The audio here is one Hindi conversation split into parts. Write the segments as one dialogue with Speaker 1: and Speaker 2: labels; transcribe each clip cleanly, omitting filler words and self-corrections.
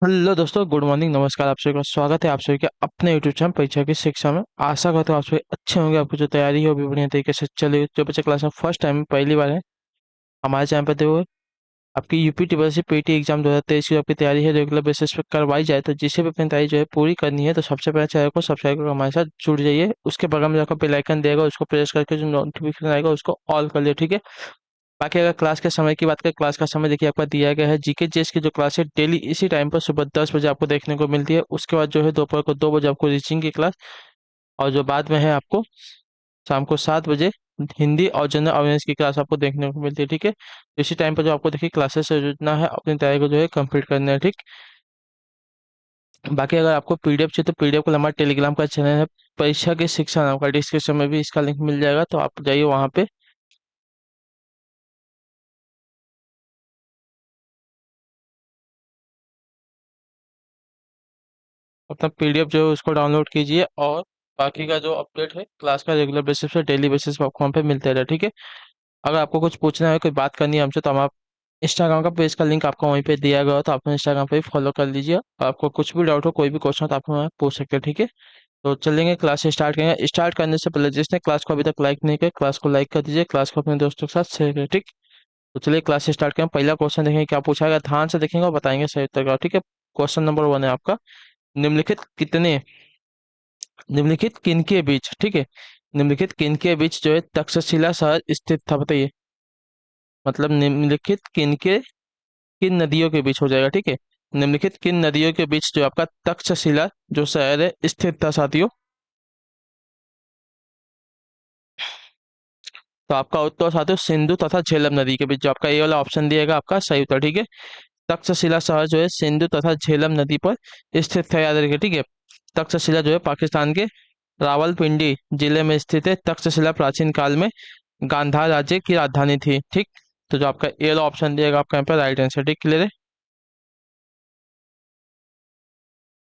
Speaker 1: हेलो दोस्तों, गुड मॉर्निंग, नमस्कार। आप सभी का स्वागत है आप सभी के अपने यूट्यूब चैनल परीक्षा की शिक्षा में। आशा करता हूँ आप सभी अच्छे होंगे। आपकी जो तैयारी है वो भी बढ़िया तरीके से चले। जो बच्चे क्लास में फर्स्ट टाइम पहली बार है हमारे चैनल पर, तो आपकी UP triple C PT exam 2023 की आपकी तैयारी है रेगुलर बेसिस पे करवाई जाए, तो जिसे भी अपनी तैयारी जो है पूरी करनी है तो सबसे पहले चैनल को सब्सक्राइब करके हमारे साथ जुड़ जाइए। उसके बगल में जाकर बेल आइकन देगा, उसको प्रेस करके जो नोटिफिकेशन आएगा उसको ऑल कर लियो, ठीक है। बाकी अगर क्लास के समय की बात करें, क्लास का समय देखिए आपका दिया गया है। जीके जीएस की जो क्लास है डेली इसी टाइम पर सुबह 10 बजे आपको देखने को मिलती है। उसके बाद जो है दोपहर को 2 बजे आपको रीचिंग की क्लास, और जो बाद में है आपको शाम को 7 बजे हिंदी और जनरल अवेयरनेस की क्लास आपको देखने को मिलती है, ठीक है। इसी टाइम पर जो आपको देखिए क्लासेस से जुड़ना है, अपनी तैयारी को जो है कंप्लीट करना है, ठीक। बाकी अगर आपको पीडीएफ चाहिए तो पीडीएफ को हमारे टेलीग्राम का चैनल है परीक्षा की शिक्षा नाम का, डिस्क्रिप्शन में भी इसका लिंक मिल जाएगा, तो आप जाइए वहाँ पे अपना पीडीएफ जो है उसको डाउनलोड कीजिए। और बाकी का जो अपडेट है क्लास का रेगुलर बेसिस पे डेली बेसिस पे आपको वहाँ पे मिलते रहे, ठीक है। अगर आपको कुछ पूछना है, कोई बात करनी है हमसे, तो हम आप इंस्टाग्राम का पेज का लिंक आपको वहीं पे दिया गया हो, तो आप इंस्टाग्राम पे फॉलो कर लीजिए। आपको कुछ भी डाउट हो, कोई भी क्वेश्चन हो तो आप हमें पूछ सकते हैं, ठीक है। तो चलेंगे क्लास स्टार्ट करेंगे। स्टार्ट करने से पहले जिसने क्लास को अभी तक लाइक नहीं किया, क्लास को लाइक कर दीजिए, क्लास को अपने दोस्तों के साथ शेयर करें, ठीक। तो चलिए क्लास स्टार्ट करें। पहला क्वेश्चन देखेंगे क्या पूछा गया, ध्यान से देखेंगे और बताएंगे सही उत्तर का, ठीक है। क्वेश्चन नंबर 1 है आपका, निम्नलिखित कितने निम्नलिखित किन के बीच, ठीक है, निम्नलिखित किन के बीच जो है तक्षशिला शहर स्थित था, बताइए। मतलब निम्नलिखित किन नदियों के बीच हो जाएगा, ठीक है। निम्नलिखित किन नदियों के बीच जो आपका तक्षशिला जो शहर है स्थित था साथियों। तो आपका उत्तर साथियों सिंधु तथा झेलम नदी के बीच, जो आपका ये वाला ऑप्शन दिएगा आपका सही उत्तर, ठीक है। तक्षशिला शहर जो है सिंधु तथा झेलम नदी पर स्थित है, याद रखिए, ठीक है। तक्षशिला जो है पाकिस्तान के रावलपिंडी जिले में स्थित है। तक्षशिला प्राचीन काल में गांधार राज्य की राजधानी थी, ठीक। तो जो आपका ए वाला ऑप्शन दिएगा आपका यहाँ पे राइट आंसर, ठीक, क्लियर है।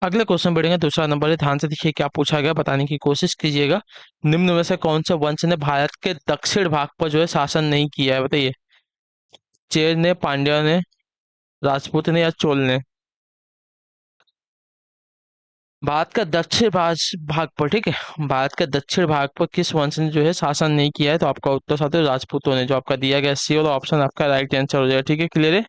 Speaker 1: अगले क्वेश्चन बढ़ेंगे, दूसरा नंबर है, ध्यान से देखिए क्या पूछा गया, बताने की कोशिश कीजिएगा। निम्न में से कौन से वंश ने भारत के दक्षिण भाग पर जो है शासन नहीं किया है, बताइए। चेर ने, पांड्या ने, राजपूत ने या चोल ने। भारत का दक्षिण भाग पर, ठीक है, भारत के दक्षिण भाग पर किस वंश ने जो है शासन नहीं किया है, तो आपका उत्तर साथ राजपूतों ने, जो आपका दिया गया सी वाला ऑप्शन आपका राइट आंसर हो जाएगा, ठीक है, क्लियर है।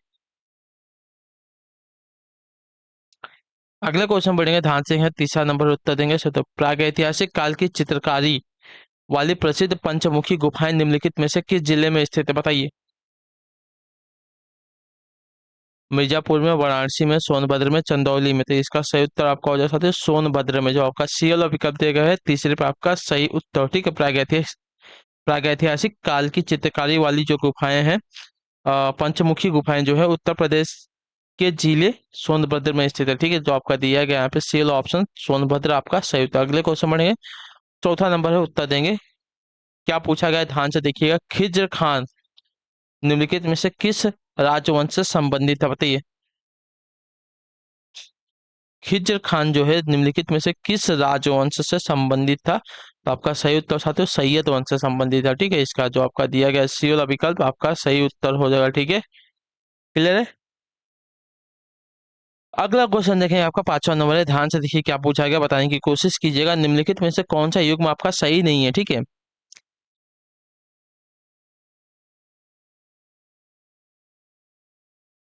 Speaker 1: अगला क्वेश्चन बढ़ेंगे, ध्यान से यहाँ तीसरा नंबर उत्तर देंगे। तो प्रागैतिहासिक काल की चित्रकारी वाली प्रसिद्ध पंचमुखी गुफाएं निम्नलिखित में से किस जिले में स्थित है, बताइए। मिर्जापुर में, वाराणसी में, सोनभद्र में, चंदौली में। तो इसका सही उत्तर आपका हो जाए साथियों सोनभद्र में, जो आपका सी वाला विकल्प दिया गया है तीसरे पे आपका सही उत्तर, ठीक है। प्रागैतिहासिक काल की चित्रकारी वाली जो गुफाएं हैं, पंचमुखी गुफाएं जो है उत्तर प्रदेश के जिले सोनभद्र में स्थित है, ठीक है। जो आपका दिया गया यहाँ पे सी वाला ऑप्शन सोनभद्र आपका सही उत्तर। अगले क्वेश्चन बढ़ेंगे, चौथा नंबर है, उत्तर देंगे। क्या पूछा गया है, ध्यान से देखिएगा। खिज्र खान निम्नलिखित में से किस राजवंश से संबंधित है, बताइए। खिज्र खान जो है निम्नलिखित में से किस राजवंश से संबंधित था, तो आपका सही उत्तर साथियों सैयद वंश से संबंधित था, ठीक है। इसका जो आपका दिया गया सी वाला विकल्प आपका सही उत्तर हो जाएगा, ठीक है, क्लियर है। अगला क्वेश्चन देखें, आपका पांचवा नंबर है, ध्यान से देखिए क्या पूछा गया, बताने की कोशिश कीजिएगा। निम्नलिखित में से कौन सा युग्म आपका सही नहीं है, ठीक है।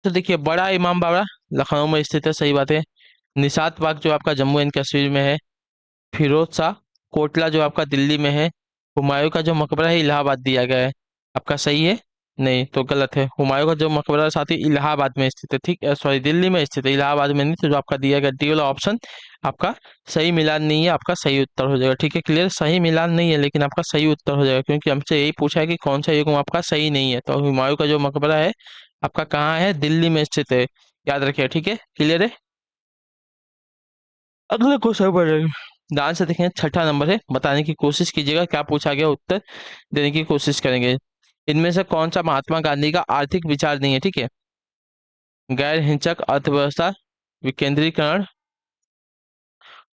Speaker 1: तो देखिए, बड़ा इमाम बाड़ा लखनऊ में स्थित है, सही बात है। निशात बाग जो आपका जम्मू एंड कश्मीर में है। फिरोज शाह कोटला जो आपका दिल्ली में है। हुमायूं का जो मकबरा है इलाहाबाद दिया गया है, आपका सही है। नहीं, तो गलत है। हुमायूं का जो मकबरा है साथी इलाहाबाद में स्थित है, ठीक है, सॉरी दिल्ली में स्थित है, इलाहाबाद में नहीं। तो जो आपका दिया गया डी वाला ऑप्शन आपका सही मिलान नहीं है, आपका सही उत्तर हो जाएगा, ठीक है, क्लियर। सही मिलान नहीं है लेकिन आपका सही उत्तर हो जाएगा, क्योंकि हमसे यही पूछा है कि कौन सा युग्म आपका सही नहीं है। तो हुमायूं का जो मकबरा है आपका कहाँ है, दिल्ली में स्थित है, याद रखिए, ठीक है, क्लियर है। अगले क्वेश्चन पर ध्यान से देखें, छठा नंबर है, बताने की कोशिश कीजिएगा क्या पूछा गया, उत्तर देने की कोशिश करेंगे। इनमें से कौन सा महात्मा गांधी का आर्थिक विचार नहीं है, ठीक है। गैर हिंसक अर्थव्यवस्था, विकेंद्रीकरण,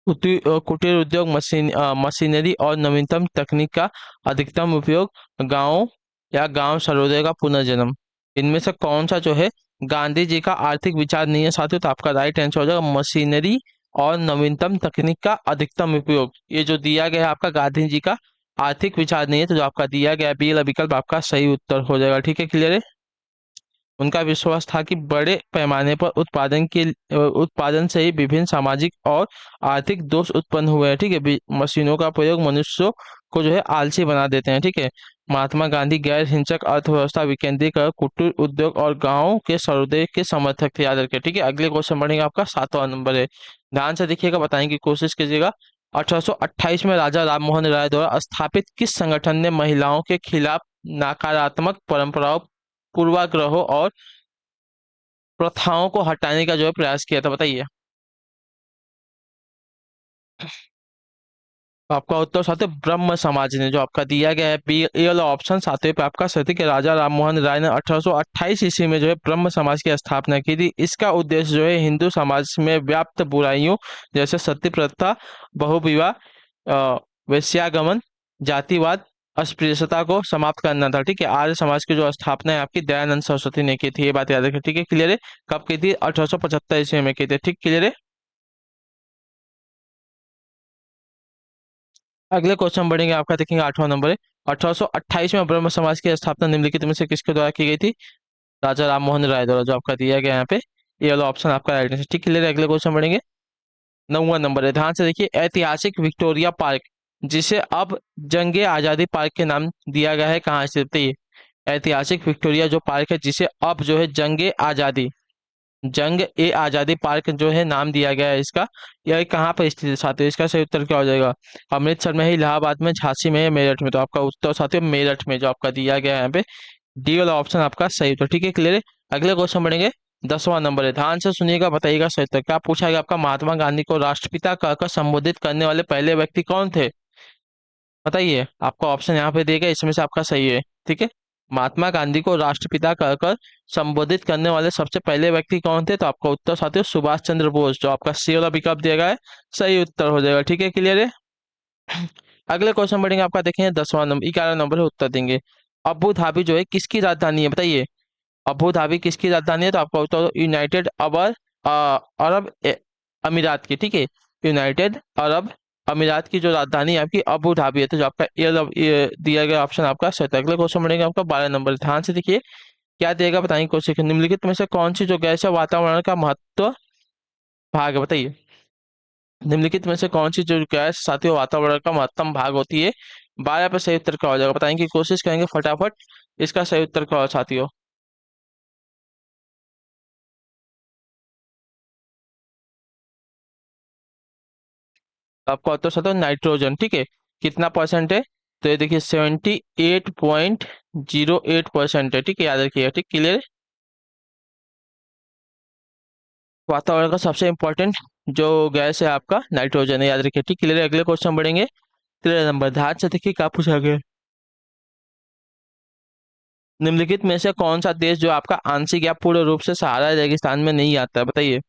Speaker 1: कुटीर उद्योग, मशीनरी और नवीनतम तकनीक का अधिकतम उपयोग, गांव या गांव सर्वोदय का पुनर्जन्म। इनमें से कौन सा जो है गांधी जी का आर्थिक विचार नहीं है साथियों, तो आपका राइट आंसर हो जाएगा मशीनरी और नवीनतम तकनीक का अधिकतम उपयोग। ये जो दिया गया है आपका गांधी जी का आर्थिक विचार नहीं है, तो जो आपका दिया गया बी वाला विकल्प आपका सही उत्तर हो जाएगा। ठीक है, क्लियर है। उनका विश्वास था कि बड़े पैमाने पर उत्पादन से ही विभिन्न सामाजिक और आर्थिक दोष उत्पन्न हुए हैं। ठीक है, मशीनों का प्रयोग मनुष्यों को जो है आलसी बना देते हैं। ठीक है, महात्मा गांधी गैर हिंसक अर्थव्यवस्था विकेंद्रीकरण कुटीर उद्योग और गांवों के सर्वोदय के समर्थक थे, याद रखिए। ठीक है, अगले क्वेश्चन बढ़ेंगे, आपका 7वां नंबर है। ध्यान से देखिएगा, बताने की कोशिश कीजिएगा। 1828 में राजा राम मोहन राय द्वारा स्थापित किस संगठन ने महिलाओं के खिलाफ नकारात्मक परंपराओं, पूर्वाग्रहों और प्रथाओं को हटाने का जो है प्रयास किया था, बताइए। तो आपका उत्तर साथियों ब्रह्म समाज ने, जो आपका दिया गया है बी ए वाला ऑप्शन सातवें पे आपका सही कि राजा राम मोहन राय ने 1828 ईस्वी में जो है ब्रह्म समाज की स्थापना की थी। इसका उद्देश्य जो है हिंदू समाज में व्याप्त बुराइयों जैसे सती प्रथा, बहुविवाह, वेश्यागमन, जातिवाद, अस्पृश्यता को समाप्त करना था। ठीक है, आर्य समाज की जो स्थापना है आपकी दयानंद सरस्वती ने की थी, ये बात याद रखें। ठीक है, क्लियर है। कब की थी? 1875 ईस्वी में की थी। ठीक, क्लियर है। अगले क्वेश्चन बढ़ेंगे, आपका देखेंगे 8वां नंबर है। 1828 में ब्रह्म समाज की स्थापना निम्नलिखित में से किसके द्वारा की गई थी? राजा राम मोहन राय द्वारा, जो आपका दिया गया यहाँ पे ये वाला ऑप्शन आपका राइट है। ठीक, क्लियर है। अगले क्वेश्चन बढ़ेंगे, 9वां नंबर है। ध्यान से देखिए, ऐतिहासिक विक्टोरिया पार्क जिसे अब जंगे आजादी पार्क के नाम दिया गया है, कहाँ स्थित है ये? ऐतिहासिक विक्टोरिया जो पार्क है जिसे अब जो है जंग ए आजादी पार्क जो है नाम दिया गया है इसका, यह कहाँ पर स्थित है साथियों? इसका सही उत्तर क्या हो जाएगा? अमृतसर में है, इलाहाबाद में, झांसी में या मेरठ में? तो आपका उत्तर साथियों मेरठ में, जो आपका दिया गया है यहाँ पे डी वाला ऑप्शन आपका सही उत्तर। ठीक है, क्लियर है। अगले क्वेश्चन बढ़ेंगे, 10वां नंबर है। ध्यान से सुनिएगा, बताइएगा सही उत्तर। क्या पूछा गया आपका? महात्मा गांधी को राष्ट्रपिता कहकर संबोधित करने वाले पहले व्यक्ति कौन थे, बताइए। आपका ऑप्शन यहाँ पे दिया गया, इसमें से आपका सही है। ठीक है, महात्मा गांधी को राष्ट्रपिता कहकर संबोधित करने वाले सबसे पहले व्यक्ति कौन थे? तो आपका उत्तर साथियों सुभाष चंद्र बोस, जो आपका सी वाला विकल्प दिया गया है सही उत्तर हो जाएगा। ठीक है, क्लियर है। अगले क्वेश्चन बढ़ेंगे, आपका देखेंगे 10वां नंबर, 11 नंबर है, उत्तर देंगे। अबू धाबी जो है किसकी राजधानी है, बताइए। अबू धाबी किसकी राजधानी है? तो आपका उत्तर यूनाइटेड अरब अमीरात की। ठीक है, यूनाइटेड अरब अमीरात की जो राजधानी है आपकी अबू धाबी है, तो जो आपका ये दिया गया ऑप्शन आपका सही है। अगले क्वेश्चन बढ़ेगा, आपका 12 नंबर। ध्यान से देखिए, क्या देगा बताएंगे क्वेश्चन। निम्नलिखित में से कौन सी जो गैस है वातावरण का महत्व भाग है, बताइए। निम्नलिखित में से कौन सी जो गैस साथियों वातावरण का महत्तम भाग होती है? 12 पे सही उत्तर क्या हो जाएगा, बताएंगे की कोशिश करेंगे फटाफट। इसका सही उत्तर क्या हो साथियों? तो आपका उत्तर साथियों नाइट्रोजन। ठीक है, कितना परसेंट है? तो ये देखिए 78.08% है। ठीक है, याद रखिएगा। ठीक, क्लियर। वातावरण का सबसे इंपॉर्टेंट जो गैस है आपका नाइट्रोजन है, याद रखिए। ठीक, क्लियर। अगले क्वेश्चन बढ़ेंगे, 13 नंबर। ध्यान से देखिए क्या पूछा गया है। निम्नलिखित में से कौन सा देश जो आपका आंशिक या पूर्ण रूप से सहारा रेगिस्तान में नहीं आता है, बताइए।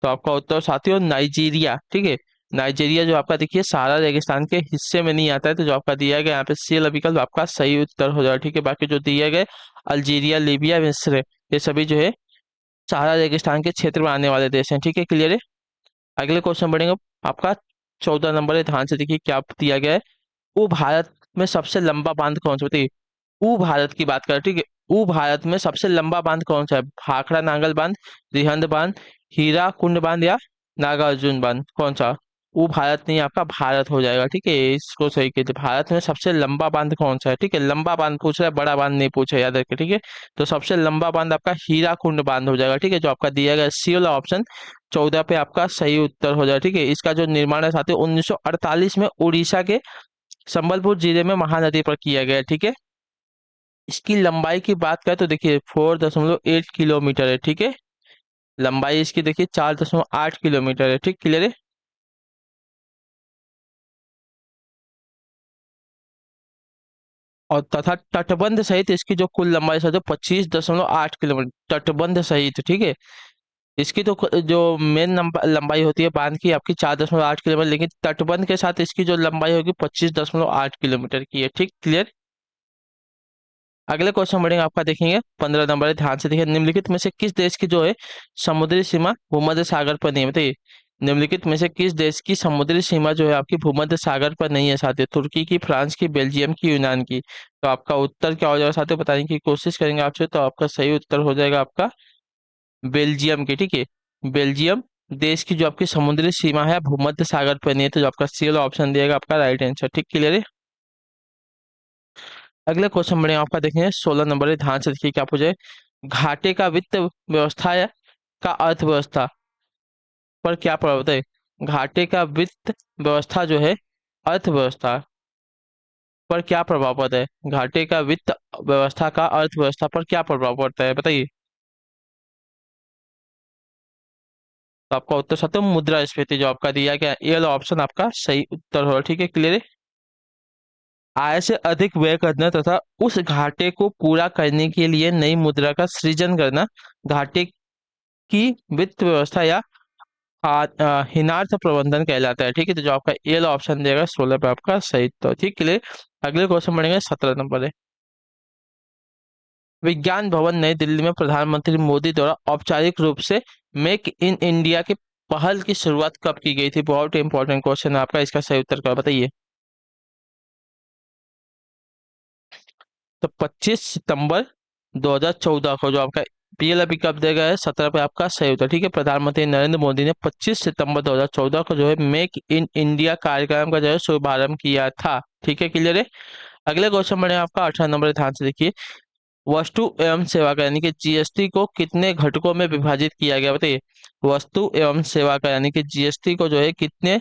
Speaker 1: तो आपका उत्तर साथियों नाइजीरिया। ठीक है, नाइजीरिया जो आपका देखिए सहारा रेगिस्तान के हिस्से में नहीं आता है, तो जो आपका दिया गया यहाँ पे सी वाला विकल्प आपका सही उत्तर हो जाएगा। ठीक है, बाकी जो दिए गए अल्जीरिया, लीबिया, मिस्र, ये सभी जो है सहारा रेगिस्तान के क्षेत्र में आने वाले देश हैं। ठीक है, क्लियर है। अगले क्वेश्चन बढ़ेंगे, आपका 14 नंबर है। ध्यान से देखिए क्या दिया गया है। वो भारत में सबसे लंबा बांध कौन सा, बताइए। ऊ भारत की बात करें, ठीक है। ऊ भारत में सबसे लंबा बांध कौन सा है? भाखड़ा नांगल बांध, रिहंद बांध, हीरा कुंड बांध या नागार्जुन बांध? कौन सा? ऊ भारत नहीं, आपका भारत हो जाएगा। ठीक है, इसको सही कीजिए। भारत में सबसे लंबा बांध कौन सा है? ठीक है, लंबा बांध पूछ रहा है, बड़ा बांध नहीं पूछा, याद रखिए। ठीक है, तो सबसे लंबा बांध आपका हीरा कुंड बांध हो जाएगा। ठीक है, जो आपका दिया गया सी वाला ऑप्शन 14 पे आपका सही उत्तर हो जाएगा। ठीक है, इसका जो निर्माण है साथियों 1948 में उड़ीसा के संबलपुर जिले में महानदी पर किया गया है। ठीक है, इसकी लंबाई की बात करें तो देखिए 4.8 किलोमीटर है। ठीक है, लंबाई इसकी देखिए 4.8 किलोमीटर है। ठीक, क्लियर है। और तथा तटबंध सहित इसकी जो कुल लंबाई है 25.8 किलोमीटर, तटबंध सहित। ठीक है, इसकी तो जो मेन लंबाई होती है बांध की आपकी 4.8 किलोमीटर, लेकिन तटबंध के साथ इसकी जो लंबाई होगी 25.8 किलोमीटर की है। ठीक, क्लियर। अगले क्वेश्चन बढ़ेंगे आपका, देखेंगे 15 नंबर है, ध्यान से देखिए। निम्नलिखित में से किस देश की जो है समुद्री सीमा भूमध्य सागर पर नहीं है, बताइए। निम्नलिखित में से किस देश की समुद्री सीमा जो है आपकी भूमध्य सागर पर नहीं है साथियों? तुर्की की, फ्रांस की, बेल्जियम की, यूनान की? तो आपका उत्तर क्या हो जाएगा साथियों, बताने की कोशिश करेंगे आपसे। तो आपका सही उत्तर हो जाएगा आपका बेल्जियम की, ठीक है। बेल्जियम देश की जो आपकी समुद्री सीमा है भूमध्य सागर पर नहीं है, तो जो आपका सी वाला ऑप्शन दिएगा आपका राइट आंसर, ठीक, क्लियर है। अगले क्वेश्चन बढ़े आपका, देखेंगे 16 नंबर है, ध्यान से देखिए क्या पूछे। घाटे का वित्त व्यवस्था का अर्थव्यवस्था पर क्या प्रभाव है? घाटे का वित्त व्यवस्था जो है अर्थव्यवस्था पर क्या प्रभाव पड़ता है? घाटे का वित्त व्यवस्था का अर्थव्यवस्था पर क्या प्रभाव पड़ता है, बताइए। तो आपका उत्तर सत्य मुद्रास्फीति जो आपका दिया गया, ये वाला ऑप्शन आपका सही उत्तर होगा, ठीक है, क्लियर है। आय से अधिक व्यय करना तथा उस घाटे को पूरा करने के लिए नई मुद्रा का सृजन करना घाटे की वित्त व्यवस्था या हिनार्थ प्रबंधन कहलाता है, ठीक है। तो जो आपका ए वाला ऑप्शन देगा 16 पे आपका सही, तो ठीक, क्लियर। अगले क्वेश्चन बढ़ेंगे 17 नंबर है। विज्ञान भवन नई दिल्ली में प्रधानमंत्री मोदी द्वारा औपचारिक रूप से मेक इन इंडिया की पहल की शुरुआत कब की गई थी? बहुत इंपॉर्टेंट क्वेश्चन है आपका, इसका सही उत्तर क्या है, बताइए। तो 25 सितंबर 2014 को जो आपका पीएलआई कब देगा है 17 पे आपका सही उत्तर, ठीक है। प्रधानमंत्री नरेंद्र मोदी ने 25 सितंबर 2014 को जो है मेक इन इंडिया कार्यक्रम का जो है शुभारंभ किया था, ठीक है, क्लियर है। अगले क्वेश्चन बढ़े आपका 18 नंबर, ध्यान से देखिए। वस्तु एवं सेवा कर यानी कि जीएसटी को कितने घटकों में विभाजित किया गया, बताइए। वस्तु एवं सेवा कर यानी कि जीएसटी को जो है कितने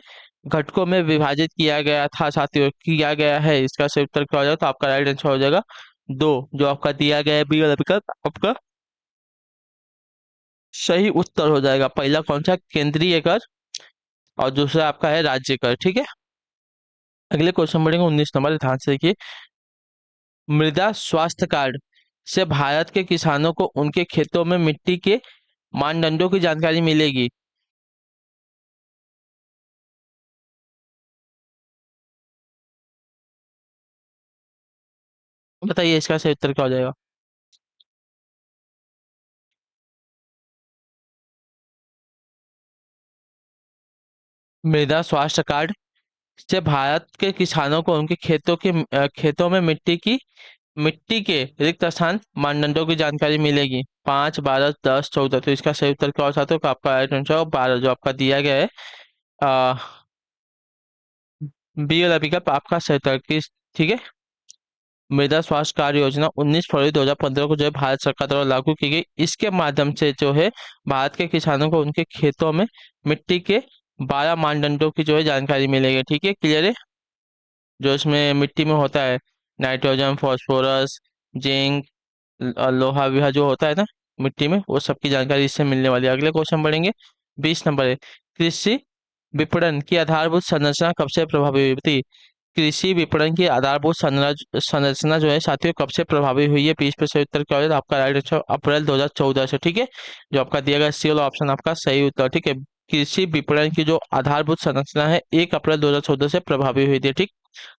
Speaker 1: घटकों में विभाजित किया गया था साथियों, किया गया है? इसका सही उत्तर क्या हो जाएगा, तो आपका राइट आंसर हो जाएगा दो, जो आपका दिया गया है बी वाला विकल्प आपका सही उत्तर हो जाएगा। पहला कौन सा, केंद्रीय कर, और दूसरा आपका है राज्य कर, ठीक है। अगले क्वेश्चन बढ़ेंगे 19 नंबर, ध्यान से देखिए। मृदा स्वास्थ्य कार्ड से भारत के किसानों को उनके खेतों में मिट्टी के मानदंडों की जानकारी मिलेगी। बताइए इसका सही उत्तर क्या हो जाएगा। मृदा स्वास्थ्य कार्ड से भारत के किसानों को उनके खेतों में मिट्टी के रिक्त स्थान मानदंडों की जानकारी मिलेगी। 5, 12, 10, 14, तो इसका सही उत्तर क्या हो सकता है, तो आपका राइट आंसर हो 12, जो आपका दिया गया है आ, बी वाला विकल्प आपका सही उत्तर किस, ठीक है। मृदा स्वास्थ्य कार्ड योजना 19 फरवरी 2015 को जो है भारत सरकार द्वारा लागू की गई। इसके माध्यम से जो है भारत के किसानों को उनके खेतों में मिट्टी के 12 मानदंडों की जो है जानकारी मिलेगी, ठीक है, क्लियर है। जो इसमें मिट्टी में होता है नाइट्रोजन, फास्फोरस, जिंक, लोहा विहा जो होता है ना मिट्टी में, वो सबकी जानकारी इससे मिलने वाली है। अगले क्वेश्चन बढ़ेंगे 20 नंबर है। कृषि विपणन की आधारभूत संरचना कब से प्रभावी हुई थी? कृषि विपणन की आधारभूत संरचना जो है साथियों कब से प्रभावी हुई है? 20 पे सही उत्तर क्या होगा, आपका राइट आंसर अप्रैल 2014 से, ठीक है। जो आपका दिया गया सी वाला ऑप्शन आपका सही उत्तर, ठीक है। कृषि विपणन की जो आधारभूत संरचना है 1 अप्रैल 2014 से प्रभावी हुई थी, ठीक।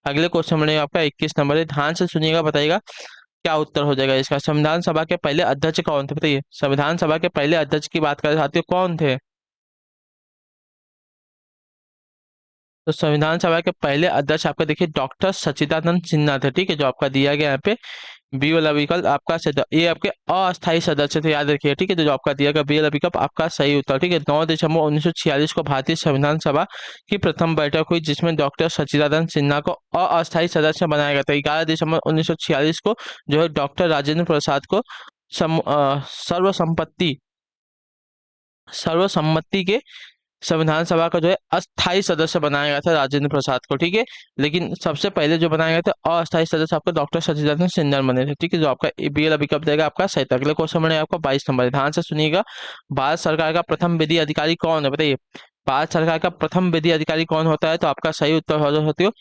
Speaker 1: अगले क्वेश्चन बनेगा आपका 21 नंबर है, ध्यान से सुनिएगा, बताइएगा क्या उत्तर हो जाएगा इसका। संविधान सभा के पहले अध्यक्ष कौन थे, बताइए। संविधान सभा के पहले अध्यक्ष की बात करें साथियों, कौन थे? तो संविधान सभा के पहले अध्यक्ष आपका देखिए डॉक्टर सच्चिदानंद सिन्हा थे, ठीक है। जो आपका दिया गया यहाँ पे बी वाला विकल्प आपका ये आपके अस्थायी सदस्य थे, याद रखिए, ठीक है। तो जो आपका दिया गया बी वाला विकल्प आपका सही उत्तर, ठीक है। 9 दिसंबर 1946 को भारतीय संविधान सभा की प्रथम बैठक हुई, जिसमें डॉक्टर सच्चिदानंद सिन्हा को अस्थायी सदस्य बनाया गया था। 11 दिसंबर 1946 को जो है डॉक्टर राजेंद्र प्रसाद को सर्वसम्पत्ति सर्वसम्मति के संविधान सभा का जो है अस्थायी सदस्य बनाया गया था राजेंद्र प्रसाद को, ठीक है। लेकिन सबसे पहले जो बनाया गया था अस्थायी सदस्य आपका डॉक्टर सच्चिदानंद सिन्हा बने थे, ठीक है। जो आपका बी वाला विकल्प देगा आपका सही था। अगले क्वेश्चन बनेगा आपका 22 नंबर, ध्यान से सुनिएगा। भारत सरकार का प्रथम विधि अधिकारी कौन है, बताइए। भारत सरकार का प्रथम विधि अधिकारी कौन होता है? तो आपका सही उत्तर हो सकते हो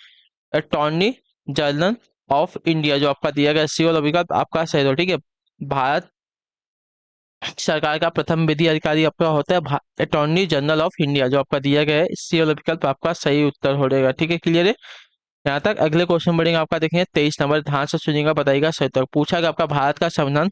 Speaker 1: अटॉर्नी जनरल ऑफ इंडिया, जो आपका दिया गया सी वाला विकल्प आपका सही हो, ठीक है। भारत सरकार का प्रथम विधि अधिकारी आपका होता है अटॉर्नी जनरल ऑफ इंडिया, जो आपका दिया गया है सी वाला विकल्प आपका सही उत्तर हो जाएगा, ठीक है, क्लियर है। यहाँ तक अगले क्वेश्चन बढ़ेंगे आपका, देखेंगे 23 नंबर, ध्यान से सुनिएगा, बताइएगा सही उत्तर। पूछा गया आपका, भारत का संविधान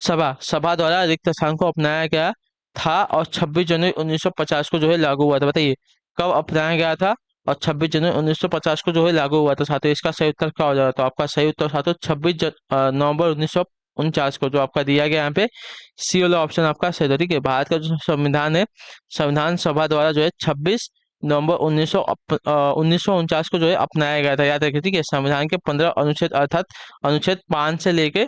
Speaker 1: सभा सभा द्वारा रिक्त स्थान को अपनाया गया था और 26 जनवरी 1950 को जो है लागू हुआ था। बताइए कब अपनाया गया था और 26 जनवरी 1950 को जो है लागू हुआ था साथियों। इसका सही उत्तर क्या हो जाएगा? तो आपका सही उत्तर साथियों 26 नवंबर 1949 को, जो आपका दिया गया यहाँ पे सी वाला ऑप्शन आपका सही था। ठीक है, भारत का जो संविधान है, संविधान सभा द्वारा जो है 26 नवंबर 1949 को जो है अपनाया गया था, याद रखिए। ठीक है, संविधान के 15 अनुच्छेद, अर्थात अनुच्छेद 5 से लेके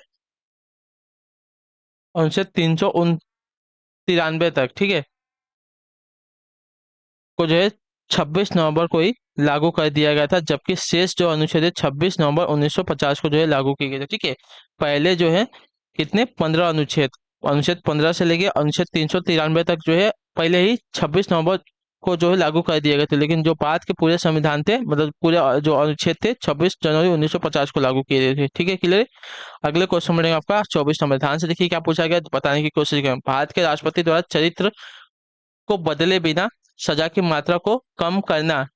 Speaker 1: अनुच्छेद 393 तक, ठीक है, को जो है 26 नवंबर को ही लागू कर दिया गया था, जबकि शेष जो अनुच्छेद है 26 नवंबर 1950 को जो है लागू किए गए थे। ठीक है, पहले जो है कितने 15 अनुच्छेद, अनुच्छेद 15 से लेके अनुच्छेद 393 तक जो है पहले ही 26 नवंबर को जो है लागू कर दिए गए थे, लेकिन जो बाद के पूरे संविधान थे, मतलब पूरे जो अनुच्छेद थे 26 जनवरी 1950 को लागू किए गए थे। ठीक है, क्लियर। अगले क्वेश्चन बढ़ेगा आपका 24 नंबर, ध्यान से देखिए क्या पूछा गया, बताने की कोशिश करें। भारत के राष्ट्रपति द्वारा चरित्र को बदले बिना सजा की मात्रा को कम करना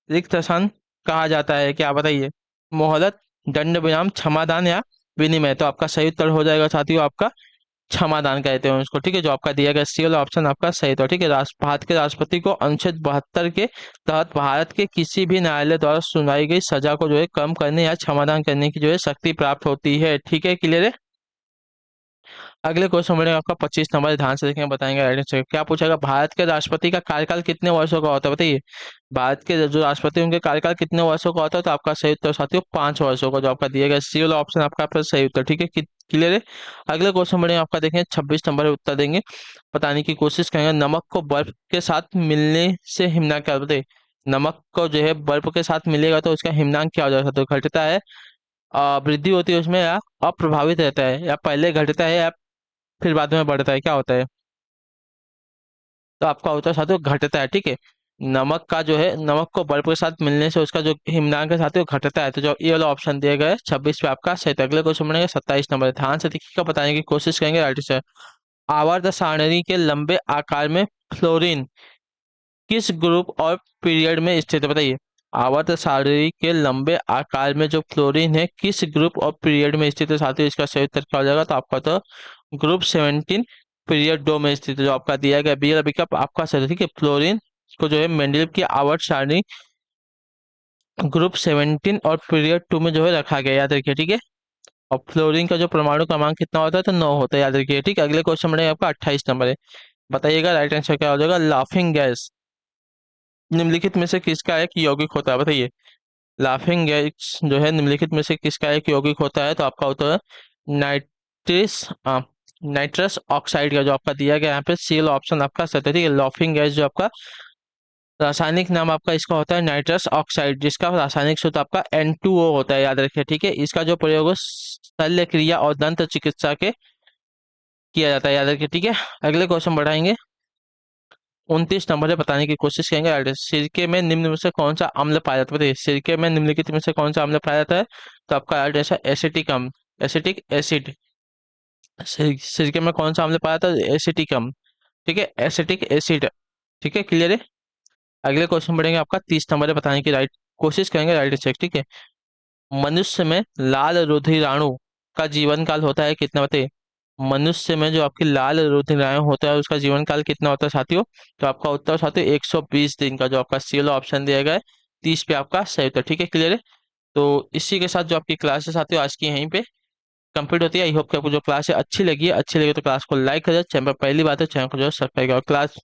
Speaker 1: रिक्त स्थान कहा जाता है, क्या बताइए? मोहलत, दंड विराम, क्षमादान या विनिमय? तो आपका सही उत्तर हो जाएगा साथियों आपका क्षमादान कहते हैं उसको। ठीक है, जो आपका दिया गया सी वाला ऑप्शन आपका सही था। ठीक है, भारत के राष्ट्रपति को अनुच्छेद 72 के तहत भारत के किसी भी न्यायालय द्वारा सुनाई गई सजा को जो है कम करने या क्षमादान करने की जो है शक्ति प्राप्त होती है। ठीक है, क्लियर है। अगले क्वेश्चन बढ़ेगा आपका 25 नंबर, ध्यान से देखेंगे, बताएंगे राइट आंसर। क्या पूछेगा, भारत के राष्ट्रपति का कार्यकाल कितने वर्षों का होता है? बताइए भारत के जो राष्ट्रपति उनके कार्यकाल कितने वर्षों का होता है? तो आपका सही उत्तर साथियों 5 वर्षों का, जो आपका दिया गया सी वाला ऑप्शन आपका सही उत्तर। ठीक है, क्लियर है। अगले क्वेश्चन बढ़ेगा आपका, देखेंगे 26 नंबर उत्तर देंगे, बताने की कोशिश करेंगे। नमक को बर्फ के साथ मिलने से हिमनांक क्या? बताइए नमक को जो है बर्फ के साथ मिलेगा तो उसका हिमनांक क्या हो जाएगा? तो घटता है, वृद्धि होती है उसमें, या अप्रभावित रहता है, या पहले घटता है या फिर बाद में बढ़ता है, क्या होता है? तो आपका होता है साथियों घटता है। ठीक है, नमक का जो है, नमक को बर्फ के साथ मिलने से उसका जो हिमनांक है साथियों घटता है। तो जो ये वाला ऑप्शन दिया गया है 26 पे आपका सही। तो अगले क्वेश्चन बनेगा 27 नंबर, ध्यान से देखिएगा, बताने की कोशिश करेंगे राइट से। आवर्त सारणी के लंबे आकार में फ्लोरीन किस ग्रुप और पीरियड में स्थित है? बताइए आवर्त सारणी के लंबे आकार में जो फ्लोरीन है किस ग्रुप और पीरियड में स्थित है साथियों। इसका सही उत्तर क्या हो जाएगा? तो आपका तो ग्रुप 17 पीरियड 2 में स्थित है, जो आपका दिया गया बी विकल्प आपका सही है। ठीक है, फ्लोरीन को जो है मेंडलीव की आवर्त सारणी ग्रुप 17 और पीरियड 2 में जो है रखा गया, याद रखिए। ठीक है, और फ्लोरीन का जो परमाणु क्रमांक कितना होता है? तो 9 होता है, याद रखिए। ठीक है, अगले क्वेश्चन में आपका 28 नंबर है, बताइएगा राइट आंसर क्या हो जाएगा। लाफिंग गैस निम्नलिखित में से किसका एक यौगिक होता है? बताइए लाफिंग गैस जो है निम्नलिखित में से किसका एक यौगिक होता है? तो आपका होता है नाइट्रिस नाइट्रस ऑक्साइड का, जो आपका दिया गया यहाँ पे सी ऑप्शन आपका सही है। ठीक है, लाफिंग गैस जो आपका रासायनिक नाम आपका इसका होता है नाइट्रस ऑक्साइड, जिसका रासायनिक सूत्र आपका N2O होता है, याद रखिए। ठीक है, इसका जो प्रयोग शल्य क्रिया और दंत चिकित्सा के किया जाता है, याद रखिए। ठीक है, अगले क्वेश्चन बढ़ाएंगे 29 नंबर है, बताने की कोशिश करेंगे। सिरके में निम्न में से कौन सा अम्ल पाया जाता है? बताइए सिरके में निम्नलिखित में से कौन सा अम्ल पाया जाता है? तो आपका राइट आंसर एसिटिक अम्ल, एसिटिक एसिड। सिरके में कौन सा अम्ल पाया जाता है? एसिटिक अम्ल। ठीक है, एसिटिक एसिड। ठीक है, क्लियर है। अगले क्वेश्चन बढ़ेंगे आपका 30 नंबर है, बताने की राइट कोशिश करेंगे राइट आंसर। ठीक है, मनुष्य में लाल रुधिराणु का जीवन काल होता है कितना? बताइए मनुष्य में जो आपकी लाल रुधिराणु होता है उसका जीवन काल कितना होता है साथियों? तो आपका उत्तर साथियों 120 दिन का, जो आपका सी वाला ऑप्शन दिया गया है 30 पे आपका सही उत्तर। ठीक है, क्लियर है। तो इसी के साथ जो आपकी क्लास है साथियों आज की यहीं पे कंप्लीट होती है। आई होप कि आपको जो क्लास है अच्छी लगी तो क्लास को लाइक कर दे, चैनल पर पहली बात है चैनल को जो सब्सक्राइब करो। क्लास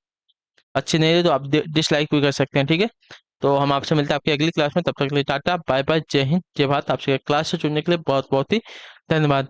Speaker 1: अच्छी नहीं रही तो आप डिसलाइक भी कर सकते हैं। ठीक है, तो हम आपसे मिलते हैं आपकी अगली क्लास में, तब तक के लिए टाटा बाय बाय, जय हिंद जय भारत। आपसे क्लास से जुड़ने के लिए बहुत बहुत ही धन्यवाद।